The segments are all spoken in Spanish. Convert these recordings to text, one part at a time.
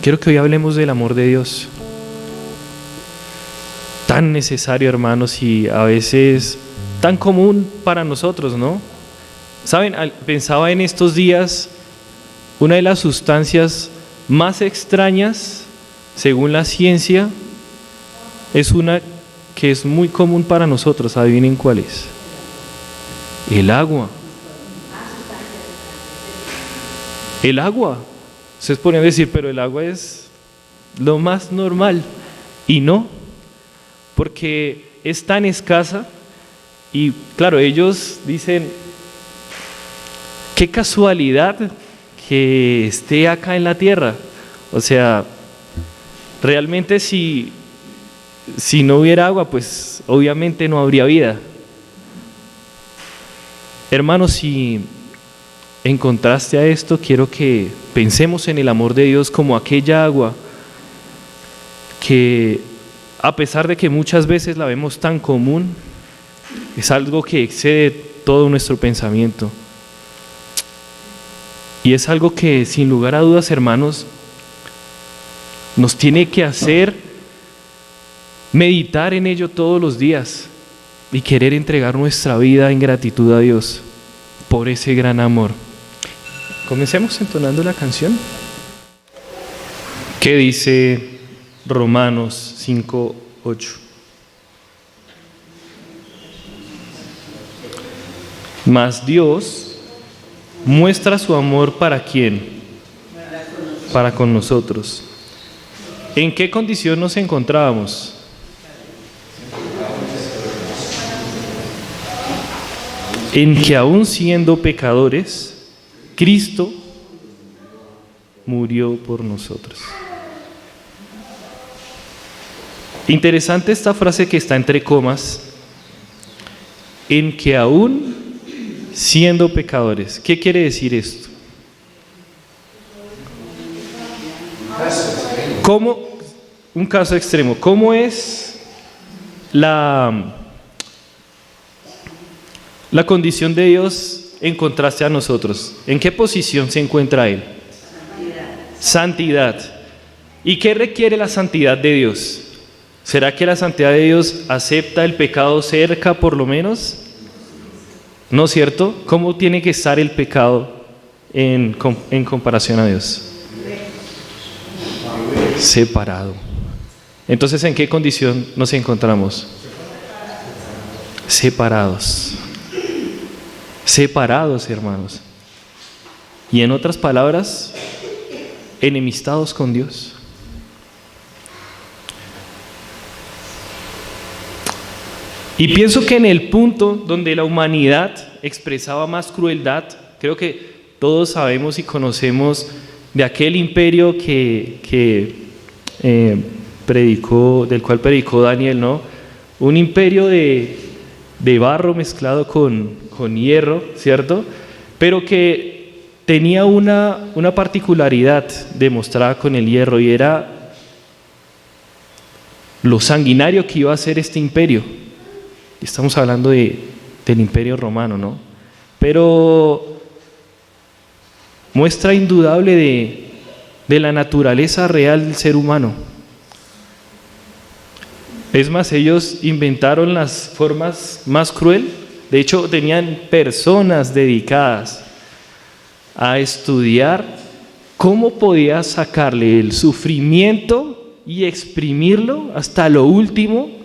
Quiero que hoy hablemos del amor de Dios. Tan necesario, hermanos, y a veces tan común para nosotros, ¿no? Saben, pensaba en estos días, una de las sustancias más extrañas, según la ciencia, es una que es muy común para nosotros. Adivinen cuál es. El agua. El agua. Ustedes podrían decir, pero el agua es lo más normal. Y no, porque es tan escasa. Y claro, ellos dicen, qué casualidad que esté acá en la tierra. O sea, realmente si no hubiera agua, pues obviamente no habría vida. Hermanos, si en contraste a esto, quiero que pensemos en el amor de Dios como aquella agua que, a pesar de que muchas veces la vemos tan común, es algo que excede todo nuestro pensamiento. Y es algo que, sin lugar a dudas, hermanos, nos tiene que hacer meditar en ello todos los días y querer entregar nuestra vida en gratitud a Dios por ese gran amor. Comencemos entonando la canción. ¿Qué dice Romanos 5:8? Mas Dios muestra su amor ¿para quién? Para con nosotros. ¿En qué condición nos encontrábamos? En que aún siendo pecadores, Cristo murió por nosotros. Interesante esta frase que está entre comas, en que aún siendo pecadores. ¿Qué quiere decir esto? ¿Cómo? Un caso extremo. ¿Cómo es la condición de Dios en contraste a nosotros? ¿En qué posición se encuentra Él? Santidad. ¿Y qué requiere la santidad de Dios? ¿Será que la santidad de Dios acepta el pecado cerca por lo menos? ¿No es cierto? ¿Cómo tiene que estar el pecado en comparación a Dios? Separado. Entonces, ¿en qué condición nos encontramos? Separados. Separados, hermanos. Y en otras palabras, enemistados con Dios. Y pienso que en el punto donde la humanidad expresaba más crueldad, creo que todos sabemos y conocemos de aquel imperio del cual predicó Daniel, ¿no? Un imperio de barro mezclado con hierro, ¿cierto? Pero que tenía una particularidad demostrada con el hierro, y era lo sanguinario que iba a ser este imperio. Estamos hablando del imperio romano, ¿no? Pero muestra indudable de la naturaleza real del ser humano. Es más, ellos inventaron las formas más cruel. De hecho, tenían personas dedicadas a estudiar cómo podía sacarle el sufrimiento y exprimirlo hasta lo último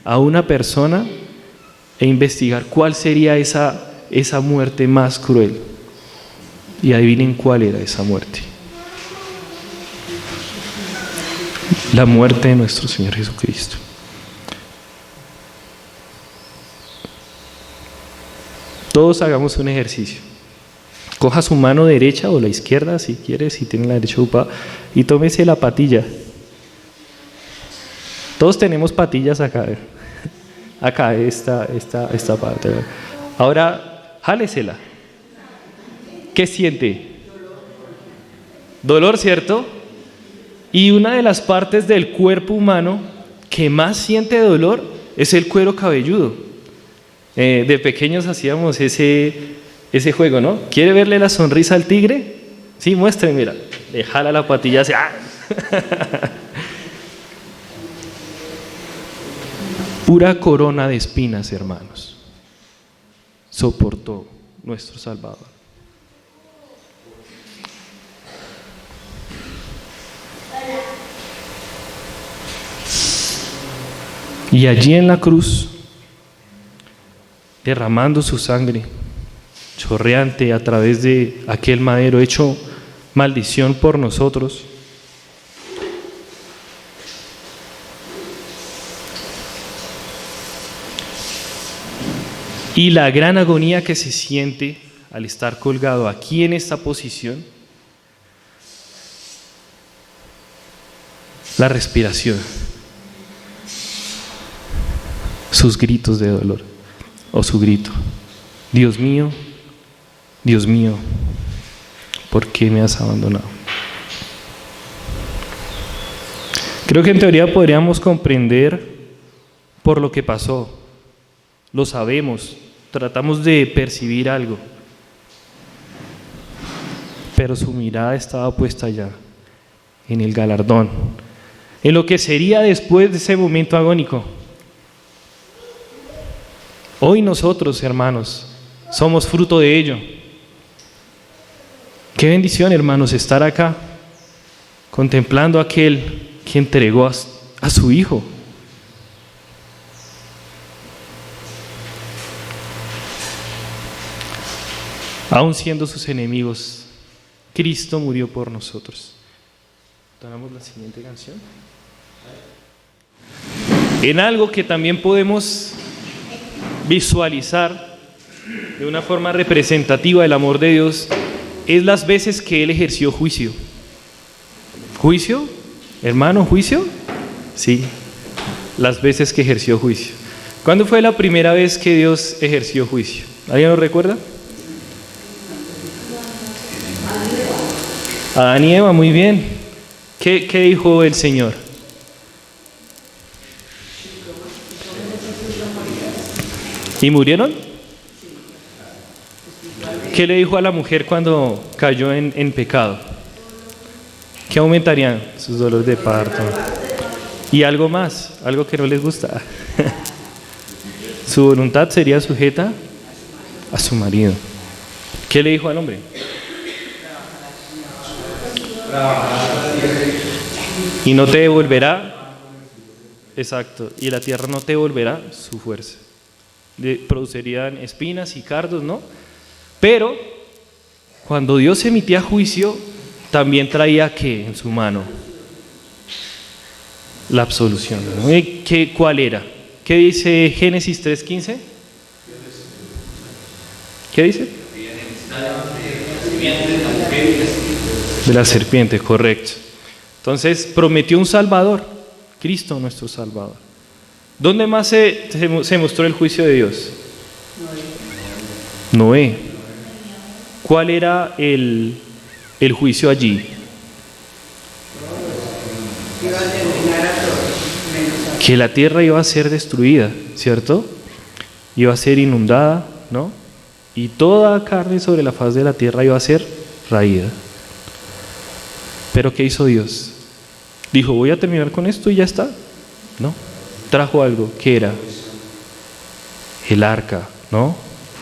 a una persona e investigar cuál sería esa muerte más cruel. Y adivinen cuál era esa muerte. La muerte de nuestro Señor Jesucristo. Todos hagamos un ejercicio. Coja su mano derecha o la izquierda, si quiere, si tiene la derecha ocupada, y tómese la patilla. Todos tenemos patillas acá. Acá, esta parte. Ahora, jálesela. ¿Qué siente? Dolor, ¿cierto? Y una de las partes del cuerpo humano que más siente dolor es el cuero cabelludo. De pequeños hacíamos ese juego, ¿no? ¿Quiere verle la sonrisa al tigre? Sí, muestre, mira. Le jala la patilla, hace, Pura corona de espinas, hermanos, soportó nuestro Salvador. Y allí en la cruz, derramando su sangre, chorreante a través de aquel madero, hecho maldición por nosotros, y la gran agonía que se siente al estar colgado aquí en esta posición, la respiración, sus gritos de dolor, o su grito: Dios mío, ¿por qué me has abandonado? Creo que en teoría podríamos comprender por lo que pasó. Lo sabemos, tratamos de percibir algo, pero su mirada estaba puesta allá, en el galardón, en lo que sería después de ese momento agónico. Hoy nosotros, hermanos, somos fruto de ello. Qué bendición, hermanos, estar acá, contemplando a aquel que entregó a su Hijo. Aún siendo sus enemigos, Cristo murió por nosotros. Tomamos la siguiente canción. En algo que también podemos visualizar de una forma representativa el amor de Dios es las veces que Él ejerció juicio. ¿Juicio? Hermano, ¿juicio? Sí, las veces que ejerció juicio. ¿Cuándo fue la primera vez que Dios ejerció juicio? ¿Alguien lo recuerda? Adán y Eva, muy bien. ¿Qué dijo el Señor? ¿Y murieron? ¿Qué le dijo a la mujer cuando cayó en pecado? ¿Qué aumentarían? Sus dolores de parto. Y algo más, algo que no les gusta. Su voluntad sería sujeta a su marido. ¿Qué le dijo al hombre? Y no te devolverá, exacto, y la tierra no te devolverá su fuerza. Producirían espinas y cardos, ¿no? Pero cuando Dios emitía juicio, también traía ¿qué en su mano? La absolución, ¿no? ¿Cuál era? ¿Qué dice Génesis 3:15? ¿Qué dice? De la serpiente, correcto. Entonces prometió un Salvador, Cristo nuestro Salvador. ¿Dónde más se mostró el juicio de Dios? Noé. ¿Cuál era el juicio allí? Que la tierra iba a ser destruida, ¿cierto? Iba a ser inundada, ¿no? Y toda carne sobre la faz de la tierra iba a ser raída. Pero ¿qué hizo Dios? Dijo, voy a terminar con esto y ya está. No, trajo algo. ¿Qué era? El arca, ¿no?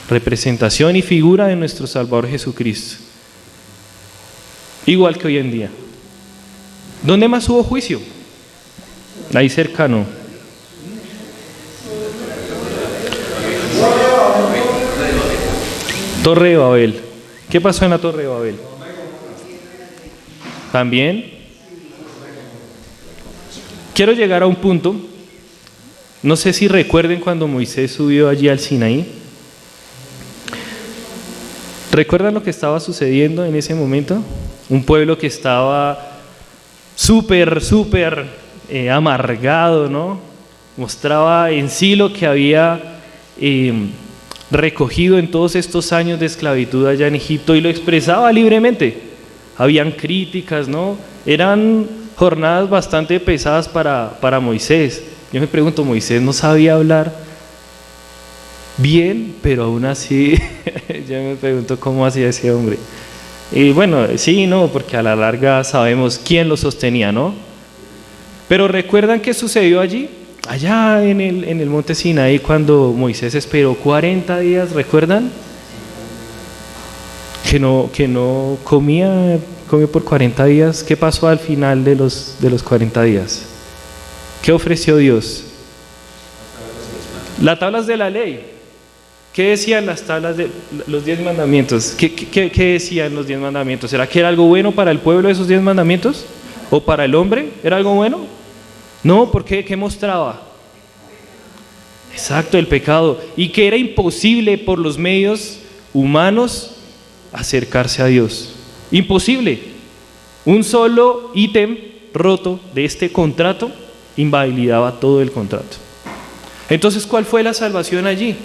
Representación y figura de nuestro Salvador Jesucristo. Igual que hoy en día. ¿Dónde más hubo juicio? Ahí cercano. Torre de Babel. ¿Qué pasó en la Torre de Babel? También quiero llegar a un punto. No sé si recuerden cuando Moisés subió allí al Sinaí. ¿Recuerdan lo que estaba sucediendo en ese momento? Un pueblo que estaba súper amargado, ¿no? Mostraba en sí lo que había recogido en todos estos años de esclavitud allá en Egipto y lo expresaba libremente. Habían críticas, ¿no? Eran jornadas bastante pesadas para Moisés. Yo me pregunto, Moisés no sabía hablar bien, pero aún así, yo me pregunto cómo hacía ese hombre. Y bueno, sí y no, porque a la larga sabemos quién lo sostenía, ¿no? Pero ¿recuerdan qué sucedió allí? Allá en el monte Sinaí, cuando Moisés esperó 40 días, ¿recuerdan? Que no comió por 40 días. ¿Qué pasó al final de los 40 días? ¿Qué ofreció Dios? Las tablas de la ley. ¿Qué decían las tablas de los 10 mandamientos? ¿Qué decían los 10 mandamientos? ¿Será que era algo bueno para el pueblo esos 10 mandamientos? ¿O para el hombre? ¿Era algo bueno? No, porque ¿qué mostraba? Exacto, el pecado. Y que era imposible por los medios humanos acercarse a Dios. Imposible. Un solo ítem roto de este contrato invalidaba todo el contrato. Entonces, ¿cuál fue la salvación allí?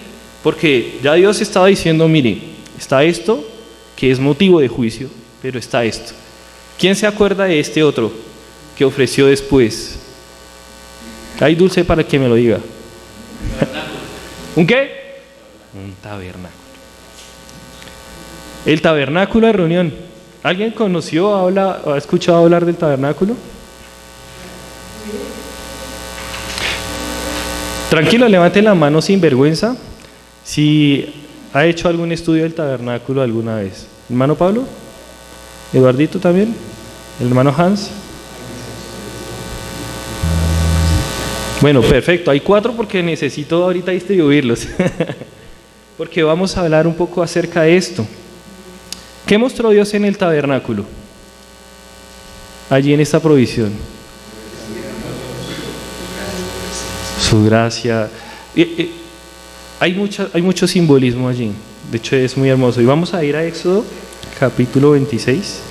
Porque ya Dios estaba diciendo, mire, está esto que es motivo de juicio, pero está esto. ¿Quién se acuerda de este otro que ofreció después? Hay dulce para que me lo diga. ¿Un qué? Un tabernáculo. El tabernáculo de reunión. ¿Alguien conoció, ha escuchado hablar del tabernáculo? Tranquilo, levanten la mano sin vergüenza si ha hecho algún estudio del tabernáculo alguna vez. ¿Hermano Pablo? ¿Eduardito también? ¿El hermano Hans? Bueno, perfecto. Hay 4 porque necesito ahorita distribuirlos. Porque vamos a hablar un poco acerca de esto. ¿Qué mostró Dios en el tabernáculo? Allí en esta provisión. Su gracia. Hay mucho simbolismo allí. De hecho es muy hermoso. Y vamos a ir a Éxodo capítulo 26.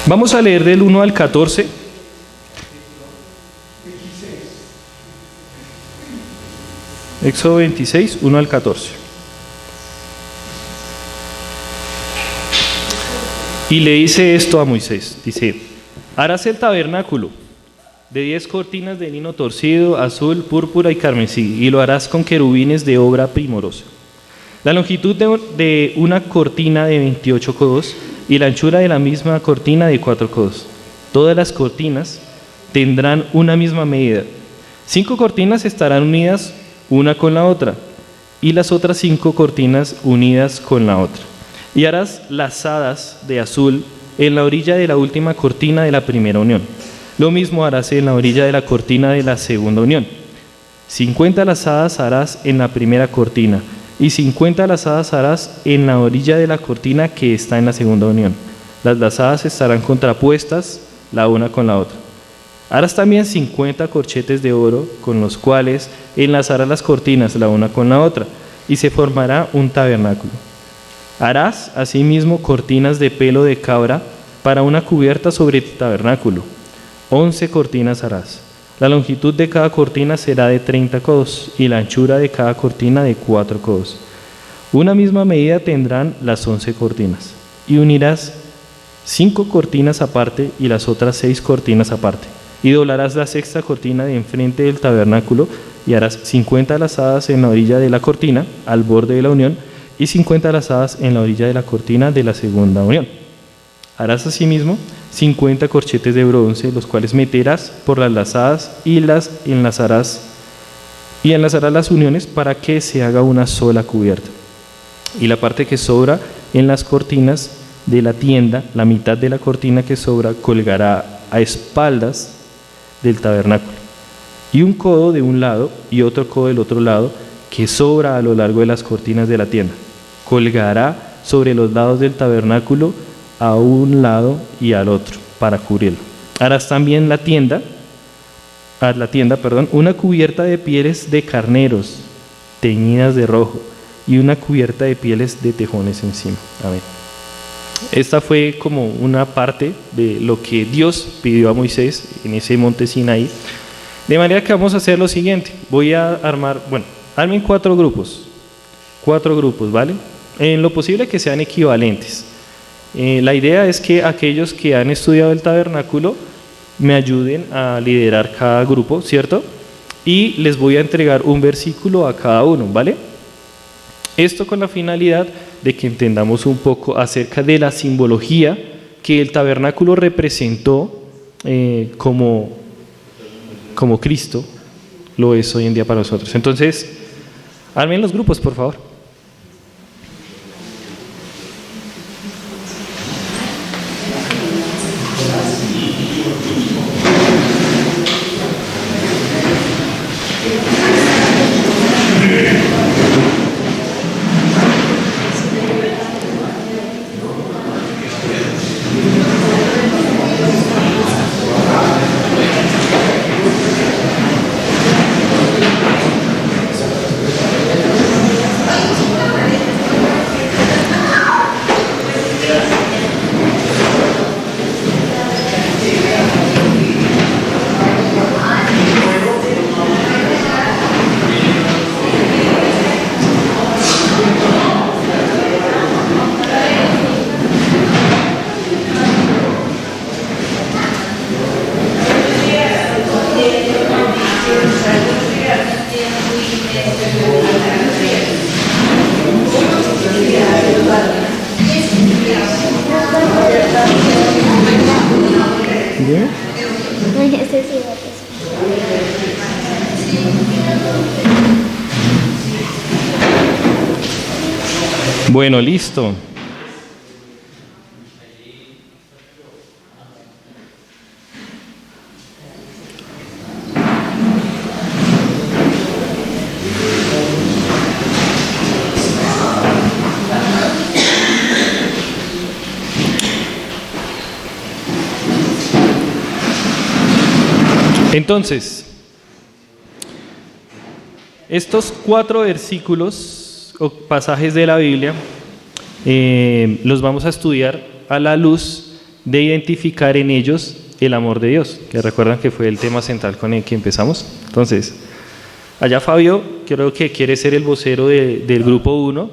Vamos a leer del 1 al 14. Éxodo 26, 1 al 14. Y le dice esto a Moisés, dice: harás el tabernáculo de 10 cortinas de lino torcido, azul, púrpura y carmesí, y lo harás con querubines de obra primorosa. La longitud de una cortina de 28 codos y la anchura de la misma cortina de 4 codos. Todas las cortinas tendrán una misma medida. 5 cortinas estarán unidas una con la otra, y las otras 5 cortinas unidas con la otra. Y harás lazadas de azul en la orilla de la última cortina de la primera unión. Lo mismo harás en la orilla de la cortina de la segunda unión. 50 lazadas harás en la primera cortina, y 50 lazadas harás en la orilla de la cortina que está en la segunda unión. Las lazadas estarán contrapuestas la una con la otra. Harás también 50 corchetes de oro, con los cuales enlazarás las cortinas la una con la otra, y se formará un tabernáculo. Harás asimismo cortinas de pelo de cabra para una cubierta sobre el tabernáculo. 11 cortinas harás. La longitud de cada cortina será de 30 codos, y la anchura de cada cortina de 4 codos. Una misma medida tendrán las 11 cortinas, y unirás 5 cortinas aparte y las otras 6 cortinas aparte. Y doblarás la sexta cortina de enfrente del tabernáculo, y harás 50 lazadas en la orilla de la cortina, al borde de la unión, y 50 lazadas en la orilla de la cortina de la segunda unión. Harás asimismo 50 corchetes de bronce, los cuales meterás por las lazadas y las enlazarás las uniones para que se haga una sola cubierta. Y la parte que sobra en las cortinas de la tienda, la mitad de la cortina que sobra, colgará a espaldas del tabernáculo, y un codo de un lado y otro codo del otro lado que sobra a lo largo de las cortinas de la tienda. Colgará sobre los lados del tabernáculo a un lado y al otro para cubrirlo. Harás también a la tienda, una cubierta de pieles de carneros teñidas de rojo y una cubierta de pieles de tejones encima. Amén. Esta fue como una parte de lo que Dios pidió a Moisés en ese monte Sinaí. De manera que vamos a hacer lo siguiente. Voy a armen 4 grupos. 4 grupos, ¿vale? En lo posible que sean equivalentes. La idea es que aquellos que han estudiado el tabernáculo me ayuden a liderar cada grupo, ¿cierto? Y les voy a entregar un versículo a cada uno, ¿vale? Esto con la finalidad de que entendamos un poco acerca de la simbología que el tabernáculo representó como Cristo lo es hoy en día para nosotros. Entonces, armen los grupos, por favor. Bueno, listo. Entonces, estos 4 versículos o pasajes de la Biblia los vamos a estudiar a la luz de identificar en ellos el amor de Dios, que recuerdan que fue el tema central con el que empezamos. Entonces, allá Fabio, creo que quiere ser el vocero del grupo 1,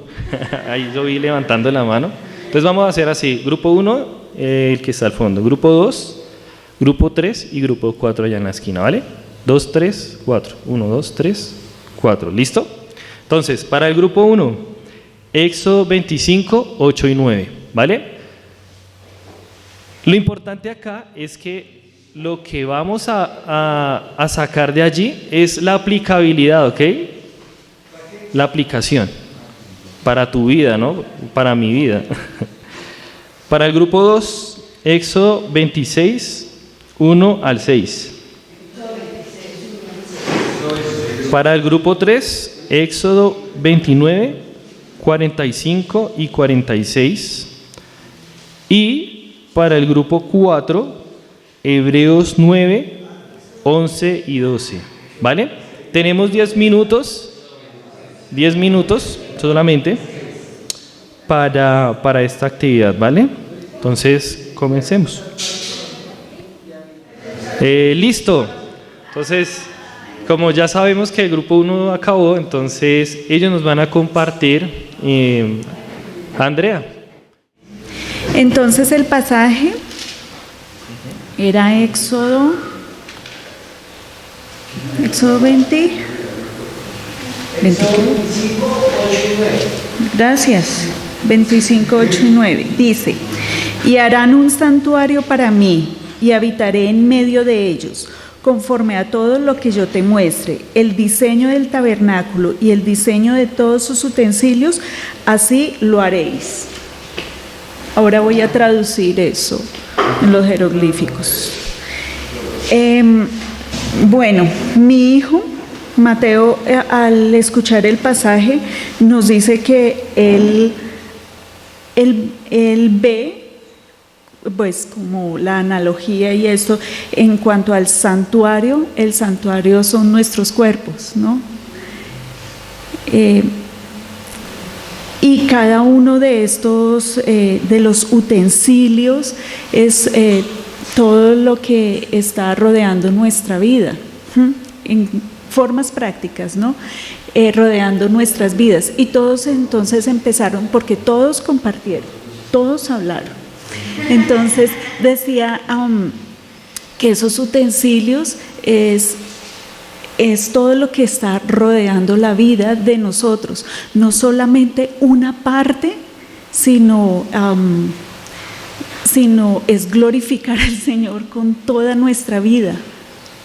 ahí lo vi levantando la mano. Entonces vamos a hacer así, grupo 1, el que está al fondo, grupo 2, grupo 3 y grupo 4 allá en la esquina, ¿vale? 2, 3, 4, 1, 2, 3, 4, ¿listo? Entonces, para el grupo 1, Éxodo 25, 8 y 9, ¿vale? Lo importante acá es que lo que vamos a sacar de allí es la aplicabilidad, ¿ok? La aplicación para tu vida, ¿no? Para mi vida. Para el grupo 2, Éxodo 26, 1 al 6. Para el grupo 3, Éxodo 29, 45 y 46. Y para el grupo 4, Hebreos 9, 11 y 12. ¿Vale? Tenemos 10 minutos solamente para esta actividad, ¿vale? Entonces, comencemos. Listo. Entonces, como ya sabemos que el grupo 1 acabó, entonces ellos nos van a compartir. Andrea. Entonces el pasaje era Éxodo 20, 25, 8 y 9. Dice: y harán un santuario para mí, y habitaré en medio de ellos, conforme a todo lo que yo te muestre, el diseño del tabernáculo y el diseño de todos sus utensilios, así lo haréis. Ahora voy a traducir eso en los jeroglíficos. Bueno, mi hijo Mateo, al escuchar el pasaje, nos dice que él ve, pues, como la analogía y esto, en cuanto al santuario. El santuario son nuestros cuerpos, ¿no? Y cada uno de estos, de los utensilios, es todo lo que está rodeando nuestra vida, en formas prácticas, ¿no? Rodeando nuestras vidas. Y todos entonces empezaron, porque todos compartieron, todos hablaron. Entonces decía, que esos utensilios es todo lo que está rodeando la vida de nosotros, no solamente una parte, sino es glorificar al Señor con toda nuestra vida,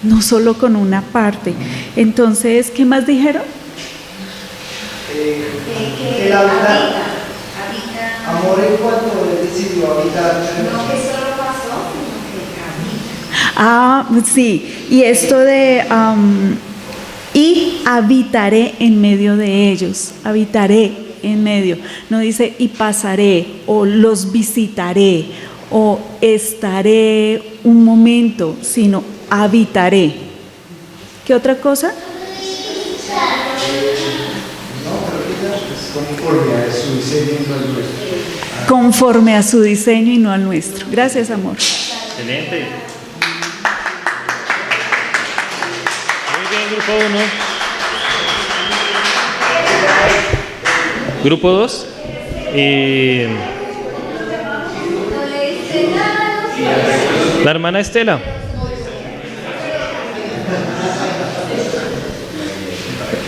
no solo con una parte. Entonces, ¿qué más dijeron? El habitar. Amor en cuanto él decidió habitar. No que solo pasó, sino que habita. Sí, y esto de y habitaré en medio de ellos, habitaré en medio, no dice y pasaré o los visitaré o estaré un momento, sino habitaré. ¿Qué otra cosa? Conforme a su diseño y no al nuestro. Conforme a su diseño y no al nuestro. Gracias, amor. Excelente. Muy bien, grupo 1. Grupo 2. La hermana Estela.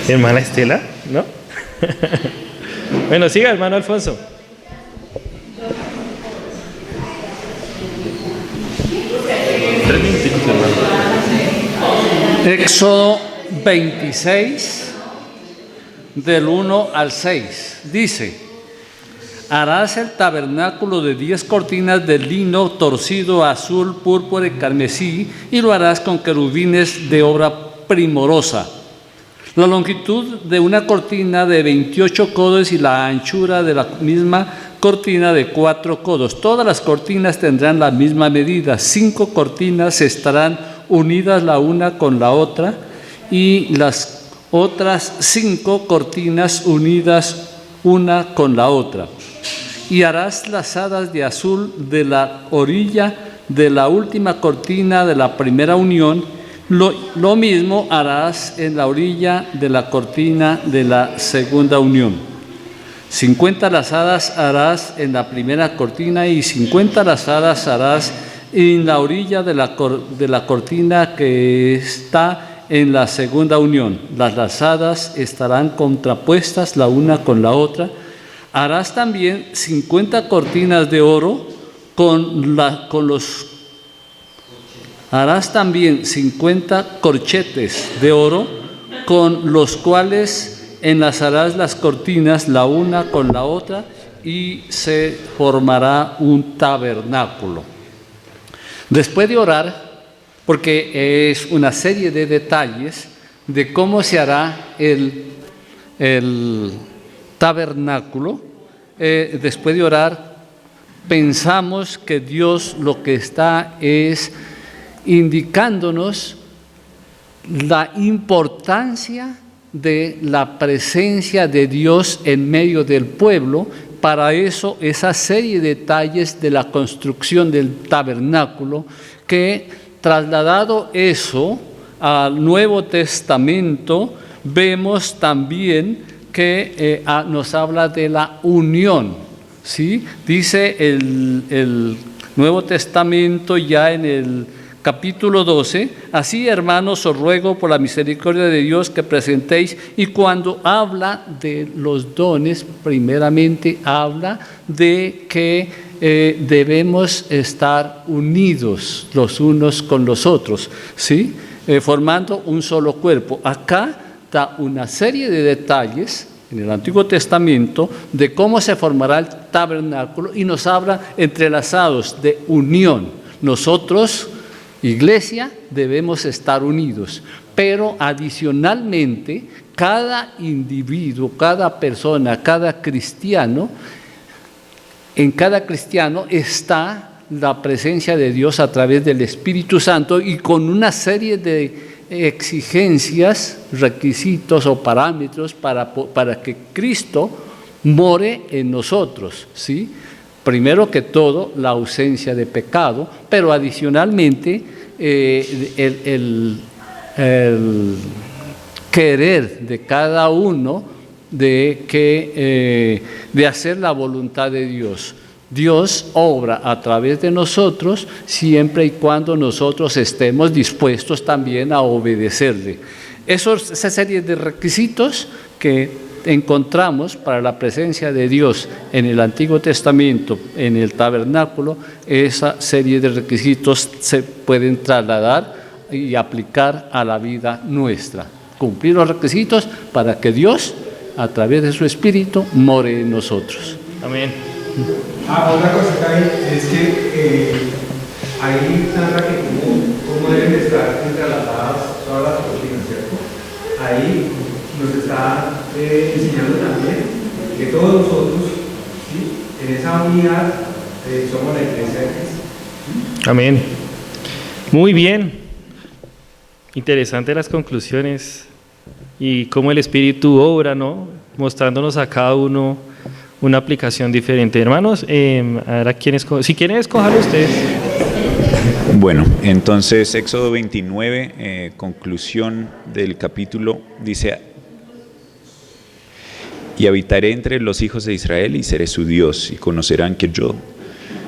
¿Hermana Estela? ¿No? Bueno, siga, hermano Alfonso. Éxodo 26, del 1 al 6, dice: harás el tabernáculo de 10 cortinas de lino torcido, azul, púrpura y carmesí, y lo harás con querubines de obra primorosa. La longitud de una cortina de 28 codos y la anchura de la misma cortina de 4 codos. Todas las cortinas tendrán la misma medida. 5 cortinas estarán unidas la una con la otra y las otras 5 cortinas unidas una con la otra. Y harás lazadas de azul de la orilla de la última cortina de la primera unión. Lo mismo harás en la orilla de la cortina de la segunda unión. 50 lazadas harás en la primera cortina y 50 lazadas harás en la orilla de la cortina que está en la segunda unión. Las lazadas estarán contrapuestas la una con la otra. Harás también 50 cortinas de oro Harás también 50 corchetes de oro, con los cuales enlazarás las cortinas la una con la otra y se formará un tabernáculo. Después de orar, porque es una serie de detalles de cómo se hará el tabernáculo, después de orar, pensamos que Dios lo que está es indicándonos la importancia de la presencia de Dios en medio del pueblo. Para eso, esa serie de detalles de la construcción del tabernáculo, que trasladado eso al Nuevo Testamento, vemos también que nos habla de la unión, ¿sí? Dice el Nuevo Testamento ya en el capítulo 12, así, hermanos, os ruego por la misericordia de Dios que presentéis, y cuando habla de los dones, primeramente habla de que debemos estar unidos los unos con los otros, ¿sí? Formando un solo cuerpo. Acá da una serie de detalles en el Antiguo Testamento de cómo se formará el tabernáculo y nos habla entrelazados de unión. Nosotros, Iglesia, debemos estar unidos, pero adicionalmente cada individuo, cada persona, cada cristiano, en cada cristiano está la presencia de Dios a través del Espíritu Santo y con una serie de exigencias, requisitos o parámetros para que Cristo more en nosotros, ¿sí? Primero que todo, la ausencia de pecado, pero adicionalmente el querer de cada uno de hacer la voluntad de Dios. Dios obra a través de nosotros siempre y cuando nosotros estemos dispuestos también a obedecerle. Esa serie de requisitos que encontramos para la presencia de Dios en el Antiguo Testamento, en el tabernáculo, esa serie de requisitos se pueden trasladar y aplicar a la vida nuestra. Cumplir los requisitos para que Dios, a través de su Espíritu, more en nosotros. Amén. Otra cosa también es que ahí narra que cómo deben estar entrelazadas todas las doctrinas, ¿cierto? Ahí nos está enseñando también que todos nosotros, ¿sí?, en esa unidad somos la iglesia de Cristo. Amén. Muy bien. Interesantes las conclusiones y cómo el Espíritu obra, ¿no? Mostrándonos a cada uno una aplicación diferente. Hermanos, ahora si quieren escoger ustedes. Bueno, entonces Éxodo 29, conclusión del capítulo, dice: y habitaré entre los hijos de Israel y seré su Dios, y conocerán que yo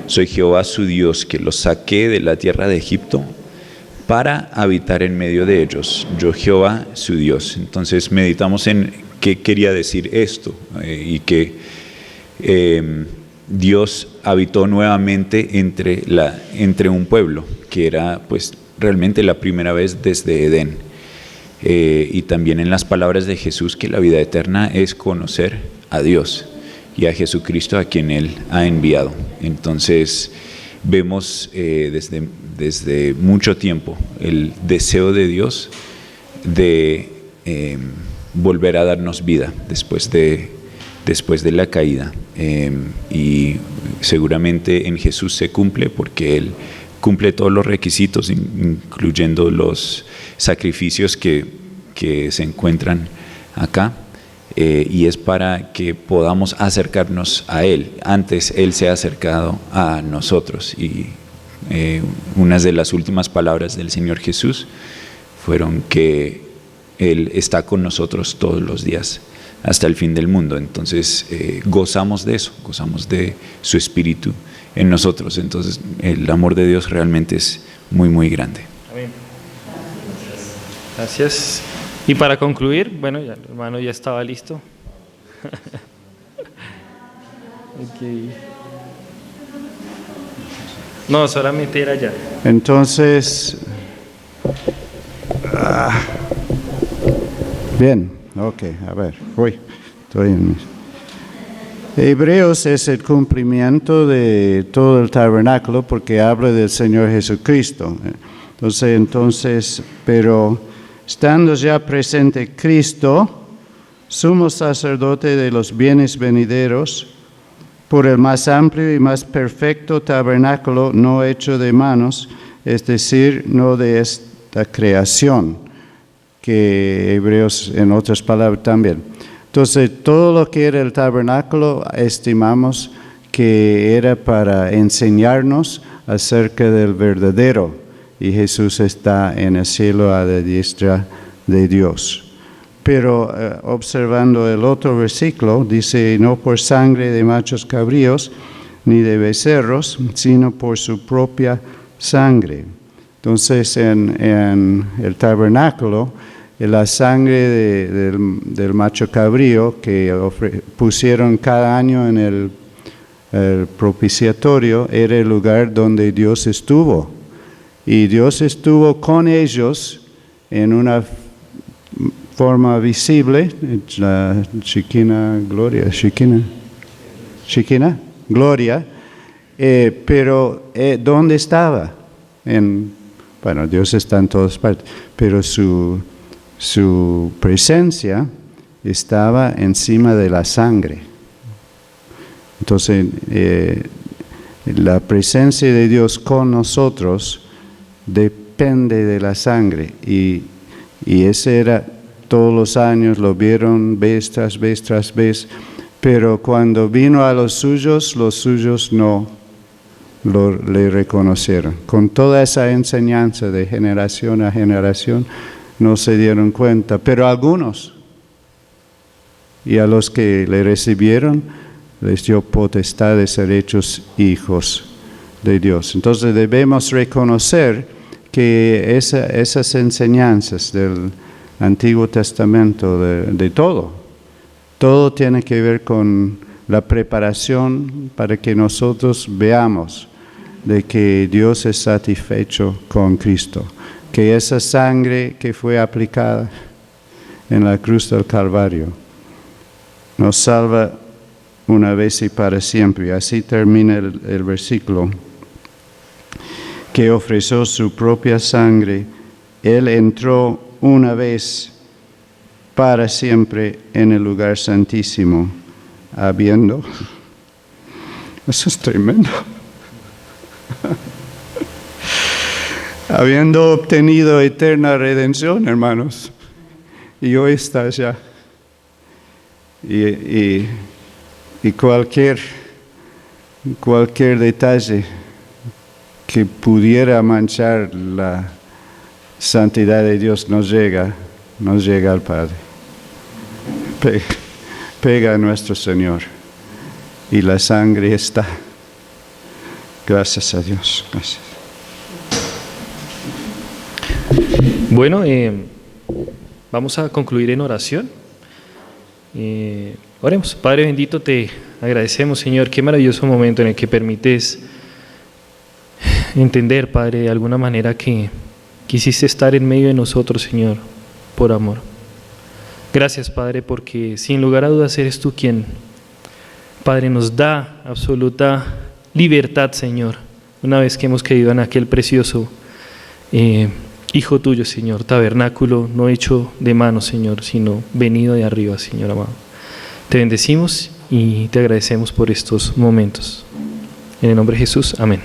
soy Jehová su Dios, que los saqué de la tierra de Egipto para habitar en medio de ellos, yo Jehová su Dios. Entonces meditamos en qué quería decir esto, y que Dios habitó nuevamente entre un pueblo, que era pues realmente la primera vez desde Edén. Y también en las palabras de Jesús, que la vida eterna es conocer a Dios y a Jesucristo, a quien Él ha enviado. Entonces vemos desde mucho tiempo el deseo de Dios de volver a darnos vida después de la caída, y seguramente en Jesús se cumple, porque Él cumple todos los requisitos, incluyendo los sacrificios que se encuentran acá, y es para que podamos acercarnos a Él. Antes Él se ha acercado a nosotros, y unas de las últimas palabras del Señor Jesús fueron que Él está con nosotros todos los días hasta el fin del mundo. Entonces gozamos de eso, gozamos de su Espíritu en nosotros. Entonces el amor de Dios realmente es muy, muy grande. Amén. Gracias. Y para concluir, bueno, ya el hermano ya estaba listo. Okay. No, solamente era ya. Entonces, bien, ok, a ver, estoy en mis... Hebreos es el cumplimiento de todo el tabernáculo, porque habla del Señor Jesucristo. Entonces, pero estando ya presente Cristo, sumo sacerdote de los bienes venideros, por el más amplio y más perfecto tabernáculo no hecho de manos, es decir, no de esta creación, que Hebreos en otras palabras también. Entonces, todo lo que era el tabernáculo estimamos que era para enseñarnos acerca del verdadero, y Jesús está en el cielo a la diestra de Dios. Pero observando el otro versículo, dice: no por sangre de machos cabríos ni de becerros, sino por su propia sangre. Entonces, en el tabernáculo, la sangre del macho cabrío que pusieron cada año en el propiciatorio era el lugar donde Dios estuvo. Y Dios estuvo con ellos en una forma visible, la Shekinah gloria, pero ¿dónde estaba? Bueno, Dios está en todas partes, pero su presencia estaba encima de la sangre. Entonces, la presencia de Dios con nosotros depende de la sangre, y ese era todos los años, lo vieron vez tras vez tras vez, pero cuando vino a los suyos no le reconocieron. Con toda esa enseñanza de generación a generación, no se dieron cuenta, pero algunos, y a los que le recibieron, les dio potestad de ser hechos hijos de Dios. Entonces debemos reconocer que esas enseñanzas del Antiguo Testamento, de todo tiene que ver con la preparación para que nosotros veamos de que Dios es satisfecho con Cristo, que esa sangre que fue aplicada en la cruz del Calvario nos salva una vez y para siempre. Así termina el versículo, que ofreció su propia sangre, Él entró una vez para siempre en el lugar santísimo, eso es tremendo, habiendo obtenido eterna redención, hermanos, y hoy está allá. Y cualquier detalle que pudiera manchar la santidad de Dios nos llega al Padre. Pega a nuestro Señor y la sangre está. Gracias a Dios. Gracias. Bueno, vamos a concluir en oración. Oremos. Padre bendito, te agradecemos, Señor, qué maravilloso momento en el que permites entender, Padre, de alguna manera que quisiste estar en medio de nosotros, Señor, por amor. Gracias, Padre, porque sin lugar a dudas eres tú quien, Padre, nos da absoluta libertad, Señor, una vez que hemos creído en aquel precioso Hijo tuyo, Señor, tabernáculo no hecho de mano, Señor, sino venido de arriba, Señor amado. Te bendecimos y te agradecemos por estos momentos. En el nombre de Jesús, amén.